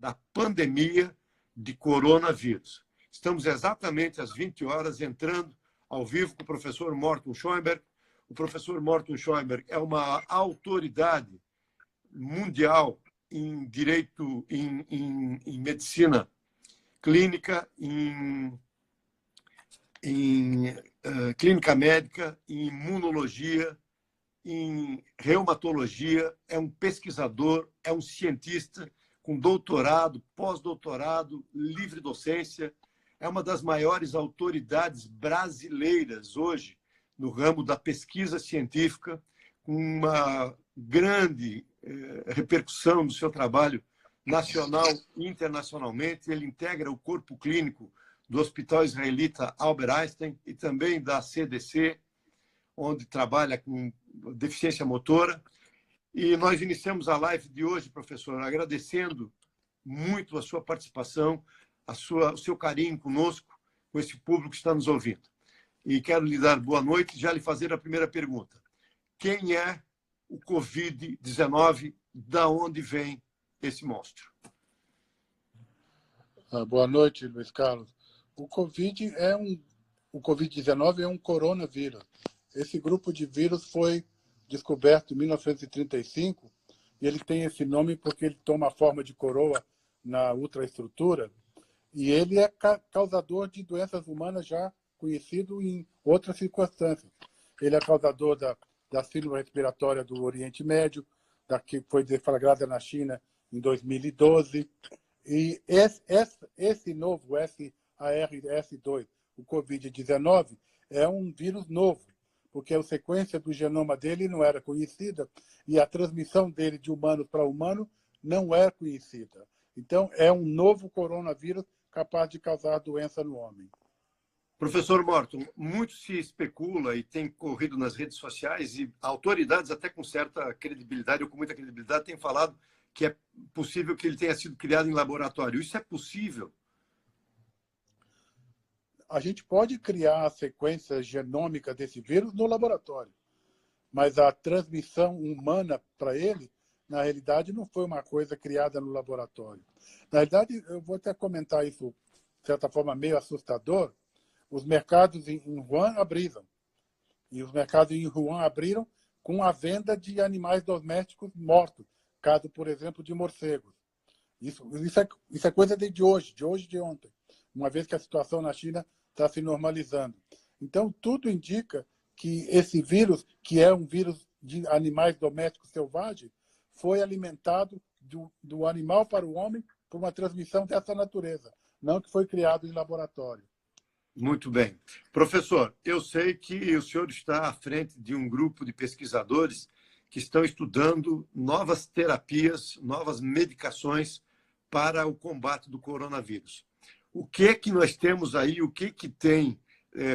da pandemia de coronavírus. Estamos exatamente às 20 horas entrando ao vivo com o professor Morton Schoenberg. O professor Morton Schoenberg é uma autoridade mundial em direito, em medicina clínica, em clínica médica, em imunologia, em reumatologia, é um pesquisador, é um cientista com doutorado, pós-doutorado, livre docência, é uma das maiores autoridades brasileiras hoje no ramo da pesquisa científica, com uma grande repercussão no seu trabalho nacional e internacionalmente. Ele integra o corpo clínico do Hospital Israelita Albert Einstein e também da CDC, onde trabalha com deficiência motora. E nós iniciamos a live de hoje, professor, agradecendo muito a sua participação, o seu carinho conosco, com esse público que está nos ouvindo. E quero lhe dar boa noite e já lhe fazer a primeira pergunta. Quem é o Covid-19? Da onde vem esse monstro? Boa noite, Luiz Carlos. O Covid-19 é um coronavírus. Esse grupo de vírus foi descoberto em 1935 e ele tem esse nome porque ele toma a forma de coroa na ultraestrutura e ele é causador de doenças humanas já conhecido em outras circunstâncias. Ele é causador da síndrome respiratória do Oriente Médio, da que foi deflagrada na China em 2012. E esse novo SARS-2, o Covid-19, é um vírus novo, porque a sequência do genoma dele não era conhecida e a transmissão dele de humano para humano não é conhecida. Então, é um novo coronavírus capaz de causar doença no homem. Professor Morton, muito se especula e tem corrido nas redes sociais e autoridades até com certa credibilidade ou com muita credibilidade têm falado que é possível que ele tenha sido criado em laboratório. Isso é possível? A gente pode criar a sequência genômica desse vírus no laboratório, mas a transmissão humana para ele, na realidade, não foi uma coisa criada no laboratório. Na realidade, eu vou até comentar isso, de certa forma, meio assustador. Os mercados em Wuhan abriram. E os mercados em Wuhan abriram com a venda de animais domésticos mortos, caso, por exemplo, de morcegos. Isso é coisa de hoje e de ontem, uma vez que a situação na China está se normalizando. Então, tudo indica que esse vírus, que é um vírus de animais domésticos selvagens, foi alimentado do animal para o homem por uma transmissão dessa natureza, não que foi criado em laboratório. Muito bem. Professor, eu sei que o senhor está à frente de um grupo de pesquisadores que estão estudando novas terapias, novas medicações para o combate do coronavírus. O que é que nós temos aí, o que que tem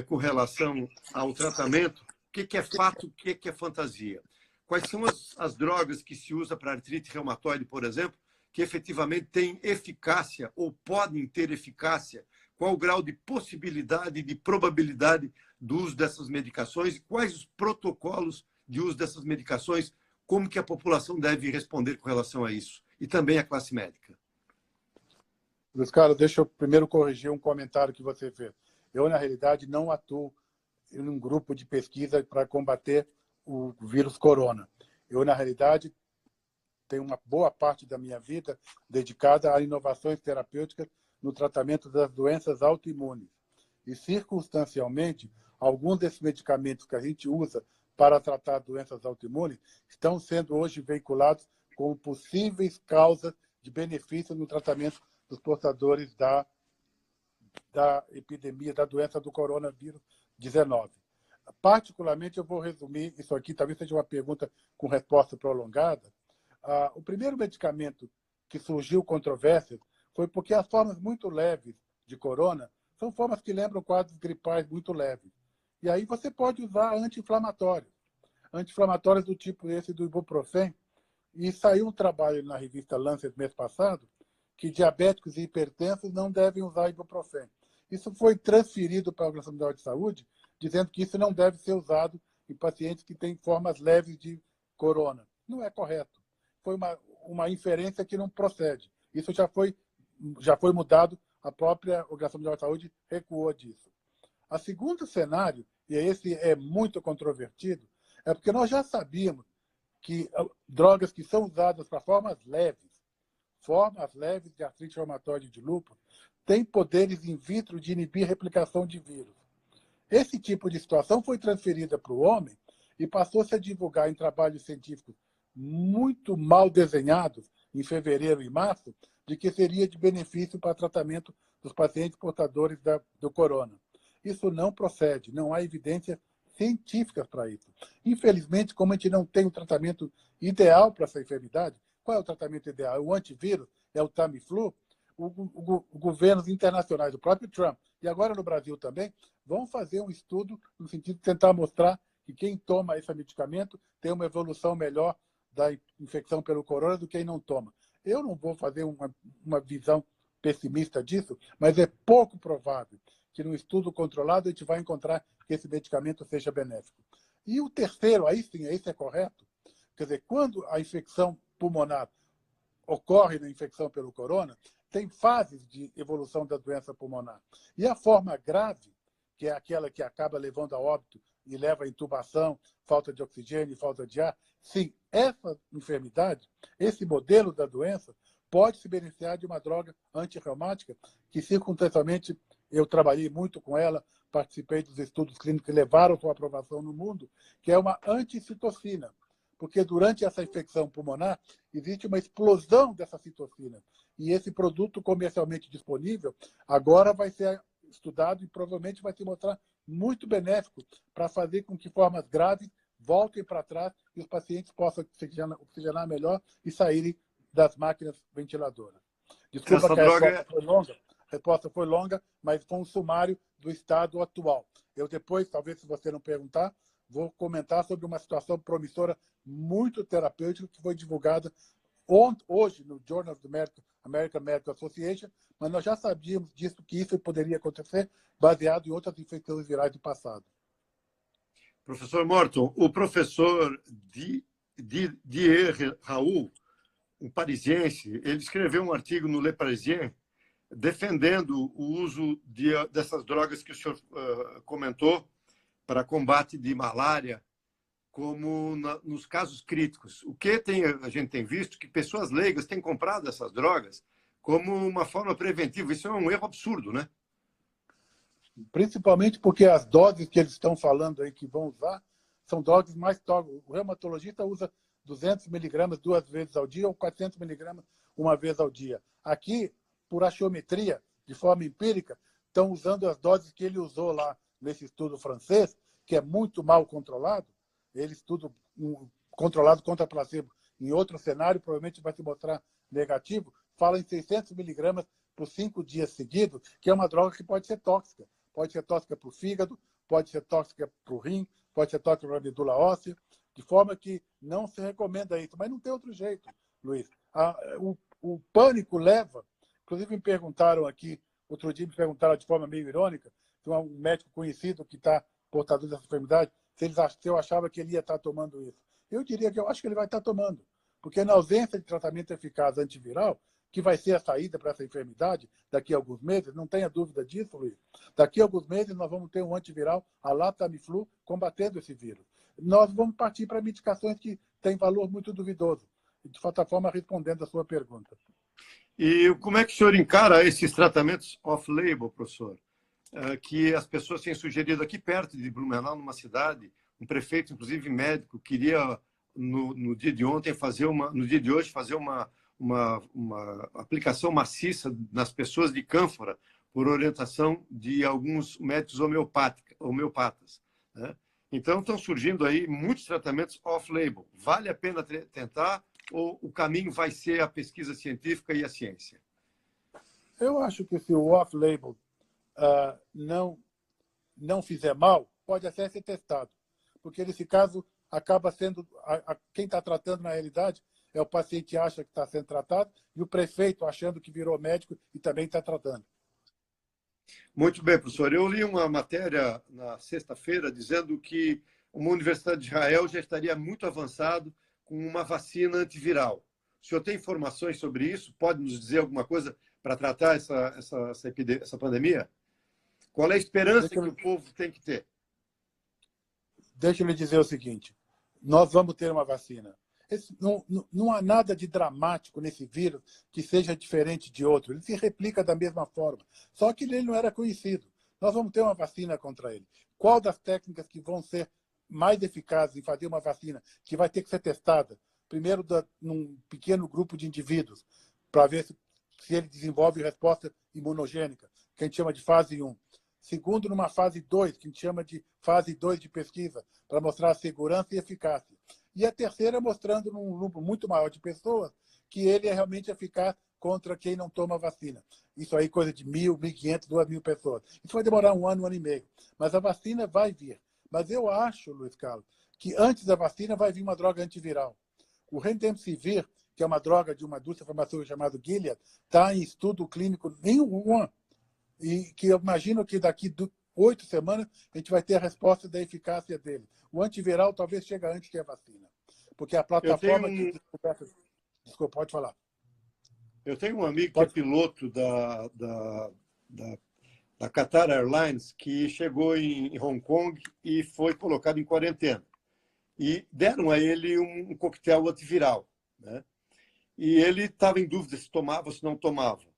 com relação ao tratamento, o que que é fato, o que que é fantasia? Quais são as drogas que se usa para artrite reumatoide, por exemplo, que efetivamente têm eficácia ou podem ter eficácia? Qual o grau de possibilidade e de probabilidade do uso dessas medicações? Quais os protocolos de uso dessas medicações? Como que a população deve responder com relação a isso? E também a classe médica. Luiz Carlos, deixa eu primeiro corrigir um comentário que você fez. Eu, na realidade, não atuo em um grupo de pesquisa para combater o vírus corona. Eu, na realidade, tenho uma boa parte da minha vida dedicada a inovações terapêuticas no tratamento das doenças autoimunes. E, circunstancialmente, alguns desses medicamentos que a gente usa para tratar doenças autoimunes estão sendo hoje veiculados como possíveis causas de benefício no tratamento dos portadores da epidemia, da doença do coronavírus 19. Particularmente, eu vou resumir isso aqui, talvez seja uma pergunta com resposta prolongada. O primeiro medicamento que surgiu controvérsia foi porque as formas muito leves de corona são formas que lembram quadros gripais muito leves. E aí você pode usar anti-inflamatórios. Anti-inflamatórios do tipo esse do ibuprofeno. E saiu um trabalho na revista Lancet mês passado que diabéticos e hipertensos não devem usar ibuprofeno. Isso foi transferido para a Organização Mundial de Saúde, dizendo que isso não deve ser usado em pacientes que têm formas leves de corona. Não é correto. Foi uma inferência que não procede. Isso já foi mudado, a própria Organização Mundial de Saúde recuou disso. O segundo cenário, e esse é muito controvertido, é porque nós já sabíamos que drogas que são usadas para formas leves de artrite reumatoide de lúpus, têm poderes in vitro de inibir replicação de vírus. Esse tipo de situação foi transferida para o homem e passou-se a divulgar em trabalhos científicos muito mal desenhados, em fevereiro e março, de que seria de benefício para tratamento dos pacientes portadores do corona. Isso não procede, não há evidências científicas para isso. Infelizmente, como a gente não tem um tratamento ideal para essa enfermidade, qual é o tratamento ideal? É o antivírus? É o Tamiflu? Governos internacionais, o próprio Trump, e agora no Brasil também, vão fazer um estudo no sentido de tentar mostrar que quem toma esse medicamento tem uma evolução melhor da infecção pelo corona do que quem não toma. Eu não vou fazer uma visão pessimista disso, mas é pouco provável que num estudo controlado a gente vai encontrar que esse medicamento seja benéfico. E o terceiro, aí sim, esse é correto, quer dizer, quando a infecção pulmonar ocorre na infecção pelo corona, tem fases de evolução da doença pulmonar. E a forma grave, que é aquela que acaba levando a óbito e leva a intubação, falta de oxigênio, falta de ar, sim, essa enfermidade, esse modelo da doença, pode se beneficiar de uma droga antirreumática, que circunstancialmente eu trabalhei muito com ela, participei dos estudos clínicos que levaram a sua aprovação no mundo, que é uma anticitocina. Porque durante essa infecção pulmonar existe uma explosão dessa citocina. E esse produto comercialmente disponível agora vai ser estudado e provavelmente vai se mostrar muito benéfico para fazer com que formas graves voltem para trás e os pacientes possam oxigenar melhor e saírem das máquinas ventiladoras. Desculpa Essa que a droga resposta foi longa. A resposta foi longa, mas foi um sumário do estado atual. Eu depois, talvez se você não perguntar, vou comentar sobre uma situação promissora muito terapêutica que foi divulgada hoje no Journal of the American Medical Association, mas nós já sabíamos disso, que isso poderia acontecer baseado em outras infecções virais do passado. Professor Morton, o professor Didier Raoult, um parisiense, ele escreveu um artigo no Le Parisien defendendo o uso dessas drogas que o senhor comentou para combate de malária, como nos casos críticos. O que a gente tem visto que pessoas leigas têm comprado essas drogas como uma forma preventiva. Isso é um erro absurdo, né? Principalmente porque as doses que eles estão falando aí que vão usar são doses mais tóxicas. O reumatologista usa 200 miligramas 2 vezes ao dia ou 400 miligramas uma vez ao dia. Aqui, por achiometria, de forma empírica, estão usando as doses que ele usou lá nesse estudo francês, que é muito mal controlado. Ele estudo controlado contra placebo. Em outro cenário, provavelmente vai se mostrar negativo. Fala em 600 miligramas por 5 dias seguidos, que é uma droga que pode ser tóxica. Pode ser tóxica para o fígado, pode ser tóxica para o rim, pode ser tóxica para a medula óssea, de forma que não se recomenda isso. Mas não tem outro jeito, Luiz. O pânico leva... Inclusive me perguntaram aqui, outro dia me perguntaram de forma meio irônica, se um médico conhecido que está portador dessa enfermidade, se eu achava que ele ia estar tomando isso. Eu diria que eu acho que ele vai estar tomando, porque na ausência de tratamento eficaz antiviral, que vai ser a saída para essa enfermidade daqui a alguns meses, não tenha dúvida disso, Luiz. Daqui a alguns meses nós vamos ter um antiviral, a lá Tamiflu, combatendo esse vírus. Nós vamos partir para medicações que têm valor muito duvidoso. De certa forma, respondendo a sua pergunta. E como é que o senhor encara esses tratamentos off-label, professor? Que as pessoas têm sugerido aqui perto de Blumenau, numa cidade, um prefeito, inclusive médico, queria no dia de ontem no dia de hoje fazer uma aplicação maciça nas pessoas de cânfora por orientação de alguns médicos homeopatas, né? Então estão surgindo aí muitos tratamentos off-label. Vale a pena tentar ou o caminho vai ser a pesquisa científica e a ciência? Eu acho que se o off-label não fizer mal, pode até ser testado. Porque nesse caso acaba sendo... quem está tratando, na realidade, é o paciente que acha que está sendo tratado e o prefeito achando que virou médico e também está tratando. Muito bem, professor. Eu li uma matéria na sexta-feira dizendo que uma universidade de Israel já estaria muito avançado com uma vacina antiviral. O senhor tem informações sobre isso? Pode nos dizer alguma coisa para tratar essa pandemia? Qual é a esperança que o povo tem que ter? Deixa eu lhe dizer o seguinte, nós vamos ter uma vacina. Não há nada de dramático nesse vírus que seja diferente de outro. Ele se replica da mesma forma, só que ele não era conhecido. Nós vamos ter uma vacina contra ele. Qual das técnicas que vão ser mais eficazes em fazer uma vacina que vai ter que ser testada? Primeiro, num pequeno grupo de indivíduos, para ver se ele desenvolve resposta imunogênica, que a gente chama de fase 1. Segundo, numa fase 2, que a gente chama de fase 2 de pesquisa, para mostrar a segurança e eficácia. E a terceira, mostrando num número muito maior de pessoas que ele é realmente eficaz contra quem não toma vacina. Isso aí, coisa de 1.000, 1.500, 2.000 pessoas. Isso vai demorar um ano e meio. Mas a vacina vai vir. Mas eu acho, Luiz Carlos, que antes da vacina vai vir uma droga antiviral. O Remdesivir, que é uma droga de uma indústria farmacêutica chamada Gilead, está em estudo clínico em Wuhan. E que eu imagino que daqui 8 semanas a gente vai ter a resposta da eficácia dele. O antiviral talvez chegue antes que a vacina. Porque a plataforma de descoberta... Desculpa, pode falar. Eu tenho um amigo que é piloto da Qatar Airlines, que chegou em Hong Kong e foi colocado em quarentena. E deram a ele um coquetel antiviral, né? E ele estava em dúvida se tomava ou se não tomava.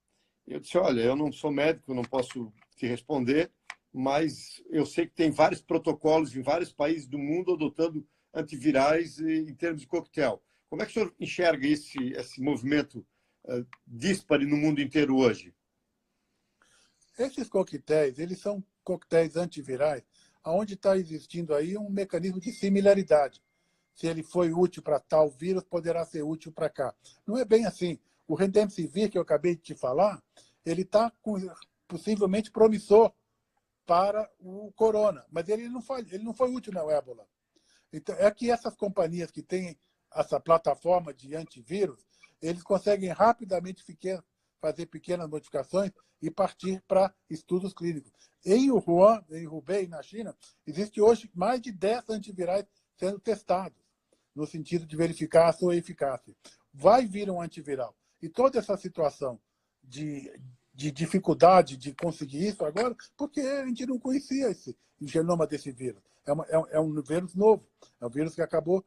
Eu disse, olha, eu não sou médico, não posso te responder, mas eu sei que tem vários protocolos em vários países do mundo adotando antivirais em termos de coquetel. Como é que o senhor enxerga esse movimento díspare no mundo inteiro hoje? Esses coquetéis, eles são coquetéis antivirais, onde está existindo aí um mecanismo de similaridade. Se ele foi útil para tal vírus, poderá ser útil para cá. Não é bem assim. O Remdesivir, que eu acabei de te falar, ele está possivelmente promissor para o corona, mas ele não foi útil na ébola. Então, é que essas companhias que têm essa plataforma de antivírus, eles conseguem rapidamente fazer pequenas modificações e partir para estudos clínicos. Em Wuhan, em Hubei, na China, existe hoje mais de 10 antivirais sendo testados, no sentido de verificar a sua eficácia. Vai vir um antiviral. E toda essa situação de dificuldade de conseguir isso agora, porque a gente não conhecia o genoma desse vírus. É um vírus novo. É um vírus que acabou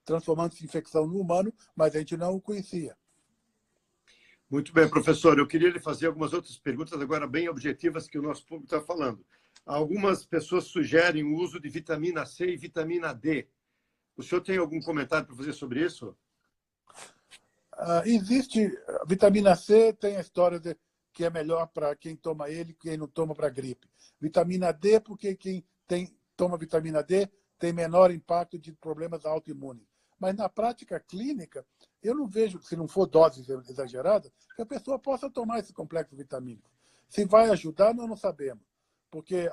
transformando-se em infecção no humano, mas a gente não o conhecia. Muito bem, professor. Eu queria lhe fazer algumas outras perguntas, agora bem objetivas, que o nosso público está falando. Algumas pessoas sugerem o uso de vitamina C e vitamina D. O senhor tem algum comentário para fazer sobre isso? Existe vitamina C, tem a história de que é melhor para quem toma ele, quem não toma para gripe. Vitamina D, porque quem toma vitamina D tem menor impacto de problemas autoimunes. Mas na prática clínica, eu não vejo, se não for dose exagerada, que a pessoa possa tomar esse complexo vitamínico. Se vai ajudar, nós não sabemos. Porque,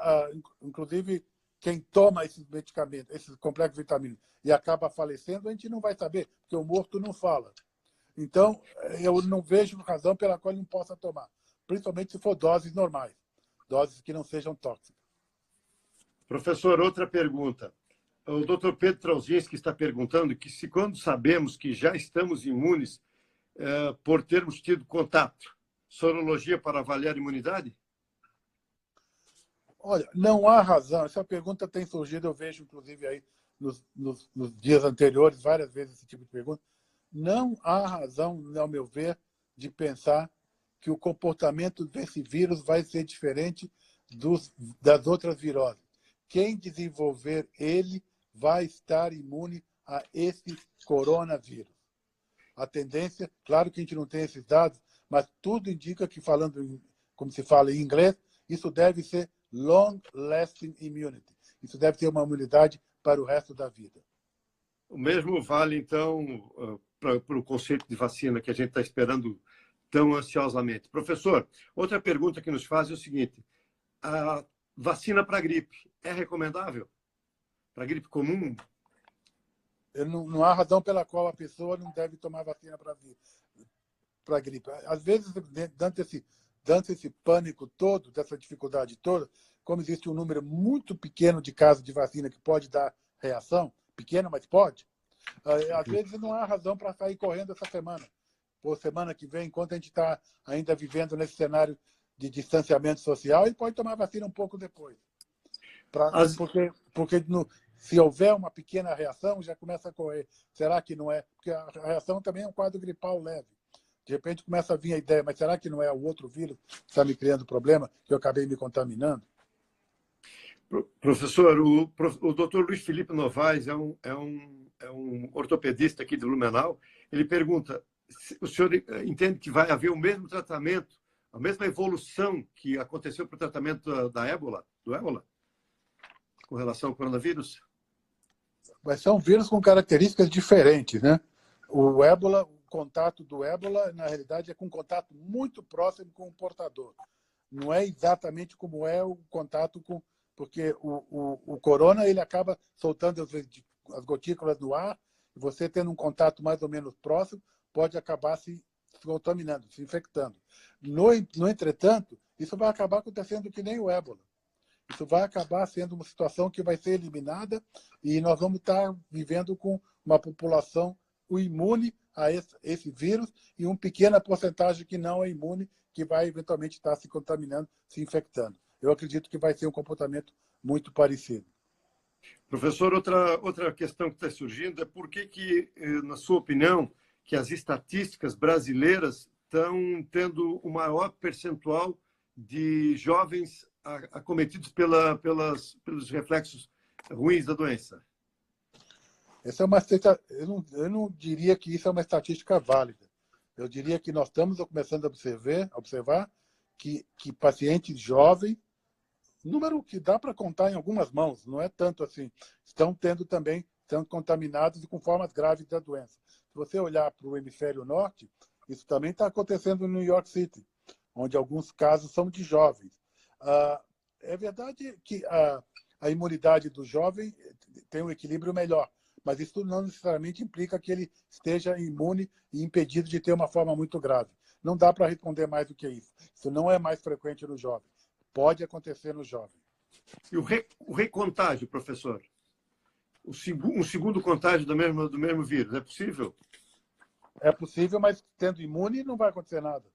inclusive, quem toma esses medicamentos, esses complexos vitamínicos, e acaba falecendo, a gente não vai saber, porque o morto não fala. Então, eu não vejo razão pela qual ele não possa tomar, principalmente se for doses normais, doses que não sejam tóxicas. Professor, outra pergunta. O Dr. Pedro Trauzinski está perguntando que se quando sabemos que já estamos imunes por termos tido contato, sorologia para avaliar a imunidade? Olha, não há razão. Essa pergunta tem surgido, eu vejo, inclusive, aí nos dias anteriores, várias vezes esse tipo de pergunta. Não há razão, ao meu ver, de pensar que o comportamento desse vírus vai ser diferente das outras viroses. Quem desenvolver ele vai estar imune a esse coronavírus. A tendência, claro que a gente não tem esses dados, mas tudo indica que, falando como se fala em inglês, isso deve ser long-lasting immunity. Isso deve ter uma imunidade para o resto da vida. O mesmo vale, então, para o conceito de vacina que a gente está esperando tão ansiosamente. Professor, outra pergunta que nos faz é o seguinte: a vacina para gripe é recomendável? Para gripe comum? Não há razão pela qual a pessoa não deve tomar vacina para gripe. Às vezes, dando esse pânico todo, dessa dificuldade toda, como existe um número muito pequeno de casos de vacina que pode dar reação, pequeno, mas pode, Às vezes não há razão para sair correndo essa semana. Ou semana que vem, enquanto a gente está ainda vivendo nesse cenário de distanciamento social, e pode tomar vacina um pouco depois. Porque se houver uma pequena reação, já começa a correr. Será que não é? Porque a reação também é um quadro gripal leve. De repente começa a vir a ideia, mas será que não é o outro vírus que está me criando problema, que eu acabei me contaminando? Professor, o doutor Luiz Felipe Novaes é um ortopedista aqui de Blumenau. Ele pergunta, o senhor entende que vai haver o mesmo tratamento, a mesma evolução que aconteceu para o tratamento do ébola, com relação ao coronavírus? Mas são vírus com características diferentes, né? O ébola, o contato do ébola, na realidade, é com contato muito próximo com o portador. Não é exatamente como é o contato com... Porque o corona, ele acaba soltando as gotículas no ar, e você tendo um contato mais ou menos próximo, pode acabar se contaminando, se infectando. No entretanto, isso vai acabar acontecendo que nem o ébola. Isso vai acabar sendo uma situação que vai ser eliminada e nós vamos estar vivendo com uma população imune a esse vírus e uma pequena porcentagem que não é imune, que vai eventualmente estar se contaminando, se infectando. Eu acredito que vai ser um comportamento muito parecido. Professor, outra questão que está surgindo é por que, na sua opinião, que as estatísticas brasileiras estão tendo o maior percentual de jovens acometidos pelos reflexos ruins da doença? Eu não diria que isso é uma estatística válida. Eu diria que nós estamos começando a observar que pacientes jovens, número que dá para contar em algumas mãos, não é tanto assim, estão contaminados e com formas graves da doença. Se você olhar para o hemisfério norte, isso também está acontecendo no New York City, onde alguns casos são de jovens. É verdade que a imunidade do jovem tem um equilíbrio melhor, mas isso não necessariamente implica que ele esteja imune e impedido de ter uma forma muito grave. Não dá para responder mais do que isso. Isso não é mais frequente no jovem. Pode acontecer no jovem. E o recontágio, professor? Um segundo contágio do mesmo vírus, é possível? É possível, mas tendo imune não vai acontecer nada.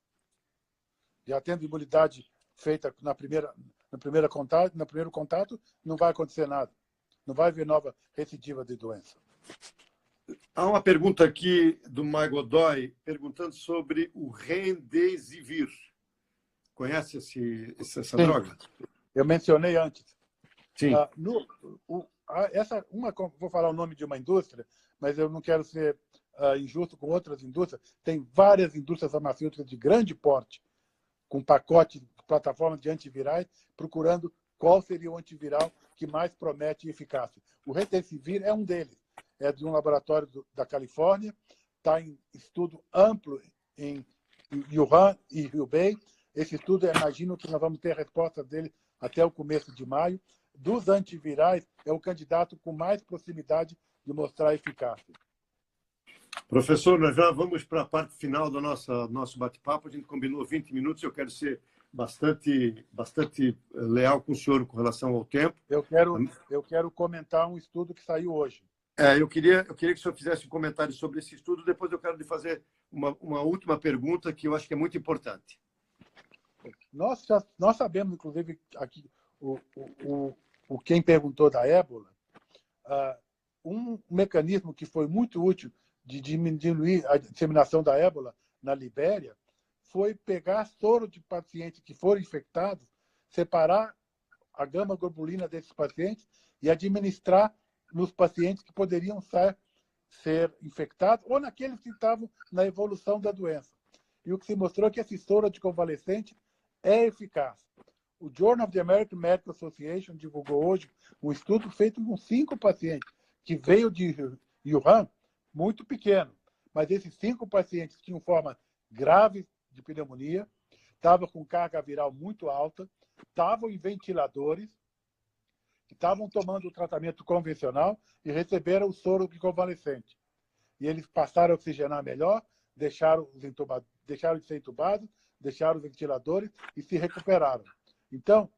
Já tendo imunidade feita no primeiro contato, não vai acontecer nada. Não vai haver nova recidiva de doença. Há uma pergunta aqui do Mai Godoy, perguntando sobre o Remdesivir. Conhece essa droga? Eu mencionei antes. Sim. Vou falar o nome de uma indústria, mas eu não quero ser injusto com outras indústrias. Tem várias indústrias farmacêuticas de grande porte, com pacote, plataformas de antivirais, procurando qual seria o antiviral que mais promete eficácia. O Remdesivir é um deles. É de um laboratório da Califórnia, está em estudo amplo em Wuhan e Hubei. Esse estudo, imagino que nós vamos ter a resposta dele até o começo de maio. Dos antivirais, é o candidato com mais proximidade de mostrar eficácia. Professor, nós já vamos para a parte final do nosso bate-papo. A gente combinou 20 minutos. Eu quero ser bastante leal com o senhor com relação ao tempo. Eu quero comentar um estudo que saiu hoje. Eu queria que o senhor fizesse um comentário sobre esse estudo. Depois eu quero lhe fazer uma última pergunta que eu acho que é muito importante. Nós sabemos, inclusive, aqui, quem perguntou da ébola, um mecanismo que foi muito útil de diminuir a disseminação da ébola na Libéria foi pegar soro de pacientes que foram infectados, separar a gama-globulina desses pacientes e administrar nos pacientes que poderiam ser infectados ou naqueles que estavam na evolução da doença. E o que se mostrou é que esse soro de convalescente é eficaz. O Journal of the American Medical Association divulgou hoje um estudo feito com 5 pacientes, que veio de Wuhan, muito pequeno. Mas esses 5 pacientes tinham forma grave de pneumonia, estavam com carga viral muito alta, estavam em ventiladores, estavam tomando o tratamento convencional e receberam o soro de convalescente. E eles passaram a oxigenar melhor, deixaram de ser entubados, deixaram os ventiladores e se recuperaram. Então,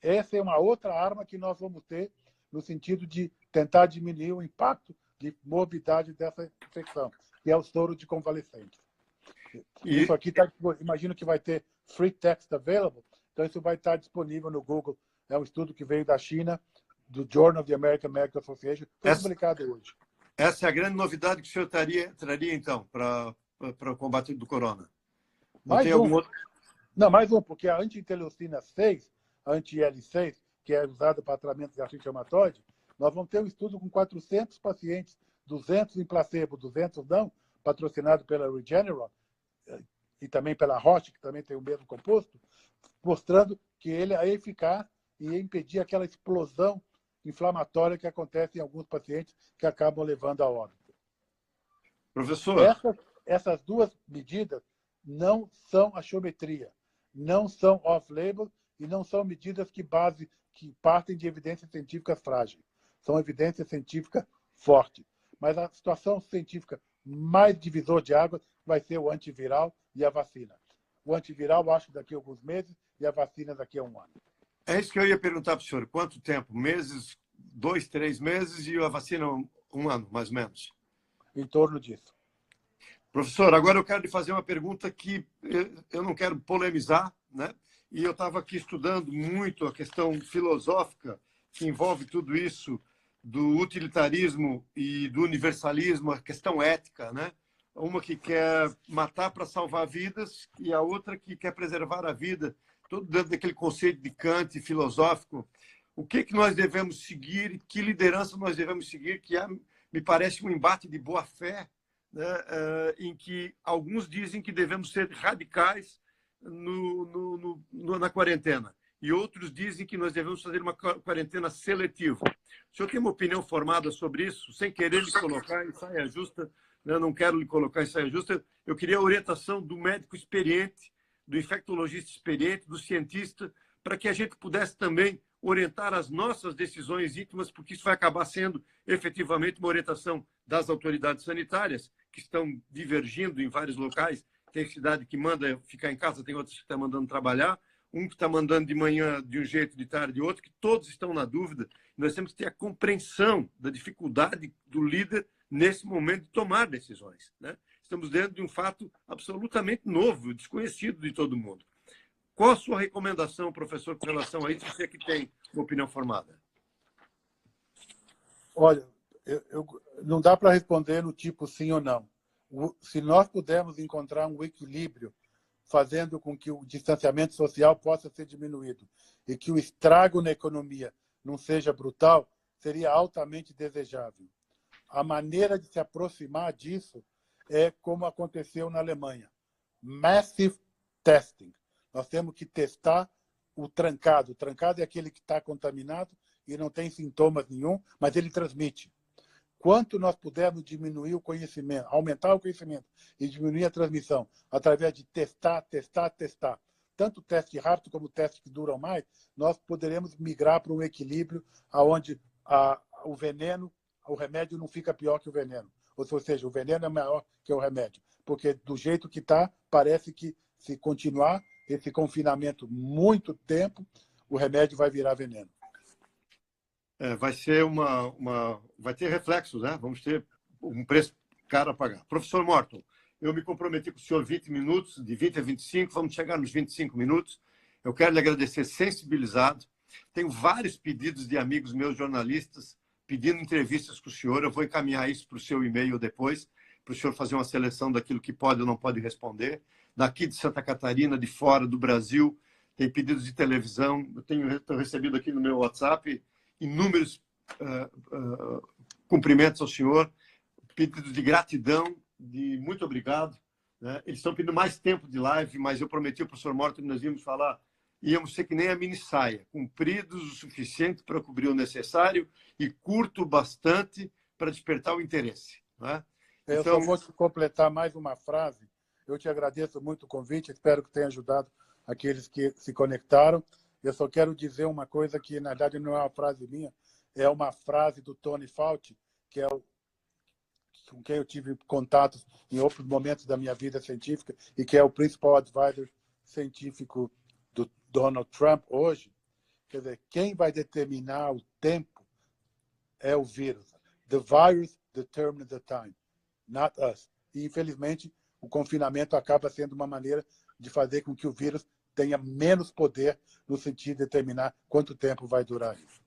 essa é uma outra arma que nós vamos ter no sentido de tentar diminuir o impacto de morbidade dessa infecção, que é o soro de convalescente. Isso aqui, imagino que vai ter free text available, então isso vai estar disponível no Google. É um estudo que veio da China, do Journal of the American Medical Association, foi publicado hoje. Essa é a grande novidade que o senhor traria então, para o combate do corona. Mais um. Não, mais um, porque a anti-interleucina 6, a anti-L6, que é usada para tratamento de gastrite reumatoide, nós vamos ter um estudo com 400 pacientes, 200 em placebo, 200 não, patrocinado pela Regeneron, e também pela Roche, que também tem o mesmo composto, mostrando que ele é eficaz e impedir aquela explosão inflamatória que acontece em alguns pacientes que acabam levando a óbito. Professor, essas duas medidas não são achiometria, não são off-label e não são medidas que partem de evidências científicas frágeis. São evidências científicas fortes. Mas a situação científica mais divisor de águas vai ser o antiviral e a vacina. O antiviral, acho, daqui a alguns meses, e a vacina daqui a um ano. É isso que eu ia perguntar para o senhor. Quanto tempo? Meses, 2, 3 meses e a vacina um ano, mais ou menos? Em torno disso. Professor, agora eu quero lhe fazer uma pergunta que eu não quero polemizar, né? E eu estava aqui estudando muito a questão filosófica que envolve tudo isso, do utilitarismo e do universalismo, a questão ética, né? Uma que quer matar para salvar vidas e a outra que quer preservar a vida, tudo dentro daquele conceito de Kant filosófico. O que nós devemos seguir, que liderança nós devemos seguir, que me parece um embate de boa-fé, né? Em que alguns dizem que devemos ser radicais na quarentena e outros dizem que nós devemos fazer uma quarentena seletiva. O senhor tem uma opinião formada sobre isso? Sem querer lhe colocar em saia justa, né? Não quero lhe colocar em saia justa, eu queria a orientação do médico experiente, do infectologista experiente, do cientista, para que a gente pudesse também orientar as nossas decisões íntimas, porque isso vai acabar sendo efetivamente uma orientação das autoridades sanitárias, que estão divergindo em vários locais. Tem cidade que manda ficar em casa, tem outras que estão mandando trabalhar, um que está mandando de manhã de um jeito, de tarde de outro, que todos estão na dúvida. Nós temos que ter a compreensão da dificuldade do líder nesse momento de tomar decisões, né? Estamos dentro de um fato absolutamente novo, desconhecido de todo mundo. Qual a sua recomendação, professor, com relação a isso, você que tem uma opinião formada? Olha, não dá para responder no tipo sim ou não. Se nós pudermos encontrar um equilíbrio fazendo com que o distanciamento social possa ser diminuído e que o estrago na economia não seja brutal, seria altamente desejável. A maneira de se aproximar disso é como aconteceu na Alemanha. Massive testing. Nós temos que testar o trancado. O trancado é aquele que está contaminado e não tem sintomas nenhum, mas ele transmite. Quanto nós pudermos diminuir o conhecimento, aumentar o conhecimento e diminuir a transmissão através de testar, tanto teste rápido como teste que duram mais, nós poderemos migrar para um equilíbrio onde o veneno, o remédio não fica pior que o veneno. Ou seja, o veneno é maior que o remédio. Porque do jeito que está, parece que se continuar esse confinamento muito tempo, o remédio vai virar veneno. Vai ter reflexos, né? Vamos ter um preço caro a pagar. Professor Morton, eu me comprometi com o senhor 20 minutos, de 20 a 25, vamos chegar nos 25 minutos. Eu quero lhe agradecer sensibilizado. Tenho vários pedidos de amigos meus jornalistas pedindo entrevistas com o senhor. Eu vou encaminhar isso para o seu e-mail depois, para o senhor fazer uma seleção daquilo que pode ou não pode responder. Daqui de Santa Catarina, de fora do Brasil, tem pedidos de televisão. Eu tenho recebido aqui no meu WhatsApp inúmeros cumprimentos ao senhor, pedidos de gratidão, de muito obrigado, né? Eles estão pedindo mais tempo de live, mas eu prometi ao professor Morton que nós íamos falar, íamos ser que nem a mini saia, compridos o suficiente para cobrir o necessário e curto bastante para despertar o interesse, né? Eu só vou te completar mais uma frase. Eu te agradeço muito o convite, espero que tenha ajudado aqueles que se conectaram. Eu só quero dizer uma coisa que, na verdade, não é uma frase minha, é uma frase do Tony Fauci, que é com quem eu tive contatos em outros momentos da minha vida científica e que é o principal advisor científico do Donald Trump hoje. Quer dizer, quem vai determinar o tempo é o vírus. The virus determine the time, not us. E, infelizmente, o confinamento acaba sendo uma maneira de fazer com que o vírus tenha menos poder no sentido de determinar quanto tempo vai durar isso.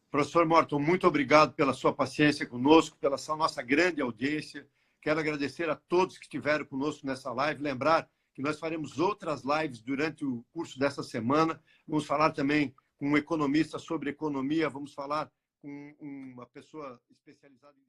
Professor Morton, muito obrigado pela sua paciência conosco, pela nossa grande audiência. Quero agradecer a todos que estiveram conosco nessa live. Lembrar que nós faremos outras lives durante o curso dessa semana. Vamos falar também com um economista sobre economia, vamos falar com uma pessoa especializada em